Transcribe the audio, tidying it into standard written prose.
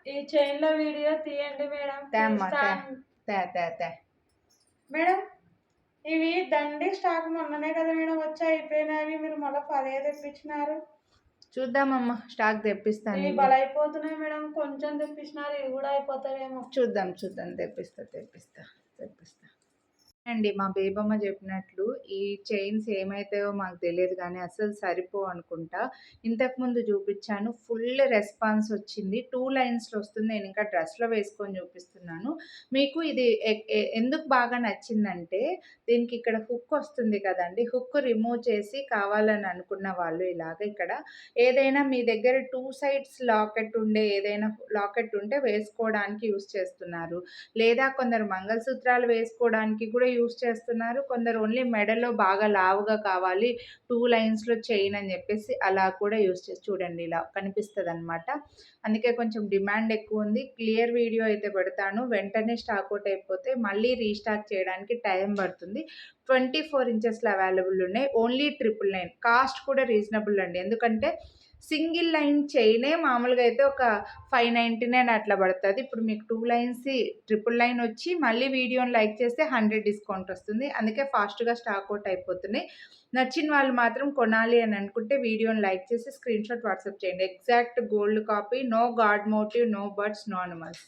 ఈ చైన్‌లో వీడియో తీయండి మేడం. తేమ్మా తీస్తాను. తే మేడం ఇవి దండి స్టాక్ మొన్ననే కదా మేడం వచ్చి అయిపోయినవి. మీరు మళ్ళీ 10 తెప్పించినారు. చూద్దామమ్మా, స్టాక్ తెప్పిస్తాను. ఇవి బలైపోతున్నాయి మేడం. కొంచెం తెప్పించినారు, ఇవి కూడా అయిపోతాయేమో. చూద్దాం తెప్పిస్తా. అండి మా బేబమ్మ చెప్పినట్లు ఈ చైన్స్ ఏమైతాయో మాకు తెలియదు కానీ అసలు సరిపోవు అనుకుంటా. ఇంతకుముందు చూపించాను, ఫుల్ రెస్పాన్స్ వచ్చింది. 2 లైన్స్‌లో వస్తుంది. నేను ఇంకా డ్రెస్‌లో వేసుకొని చూపిస్తున్నాను. మీకు ఇది ఎందుకు బాగా నచ్చిందంటే దీనికి ఇక్కడ హుక్ వస్తుంది కదండీ! హుక్ రిమూవ్ చేసి కావాలని అనుకున్న వాళ్ళు ఇలాగ ఇక్కడ ఏదైనా మీ దగ్గర 2 సైడ్స్ ఏదైనా లాకెట్ ఉంటే వేసుకోవడానికి యూజ్ చేస్తున్నారు. లేదా కొందరు మంగళసూత్రాలు వేసుకోవడానికి కూడా యూజ్ చేస్తున్నారు. కొందరు ఓన్లీ మెడలో బాగా లావుగా కావాలి 2 లైన్స్‌లో చైన్ అని చెప్పేసి అలా కూడా యూజ్ చేసి చూడండి ఇలా కనిపిస్తదనమాట. అందుకే కొంచెం డిమాండ్ ఎక్కువుంది. క్లియర్ వీడియో అయితే పెడతాను. వెంటనే స్టాక్ ఔట్ అయిపోతే మళ్ళీ రీస్టాక్ చేయడానికి టైం పడుతుంది. 24 ఇంచెస్‌లో అవైలబుల్ ఉన్నాయి. ఓన్లీ 999 కాస్ట్ కూడా రీజనబుల్ అండి. ఎందుకంటే సింగిల్ లైన్ చైనే మామూలుగా అయితే ఒక 599 అట్లా పడతది. ఇప్పుడు మీకు 2 లైన్స్ 999 వచ్చి మళ్ళీ వీడియోని లైక్ చేస్తే 100 డిస్కౌంట్ వస్తుంది. అందుకే ఫాస్ట్‌గా స్టాక్ ఔట్ అయిపోతున్నాయి. నచ్చిన వాళ్ళు మాత్రం కొనాలి అని అనుకుంటే వీడియోని లైక్ చేసి స్క్రీన్‌షాట్ వాట్సాప్ చేయండి. Exact gold copy, no god motive, no birds, no animals.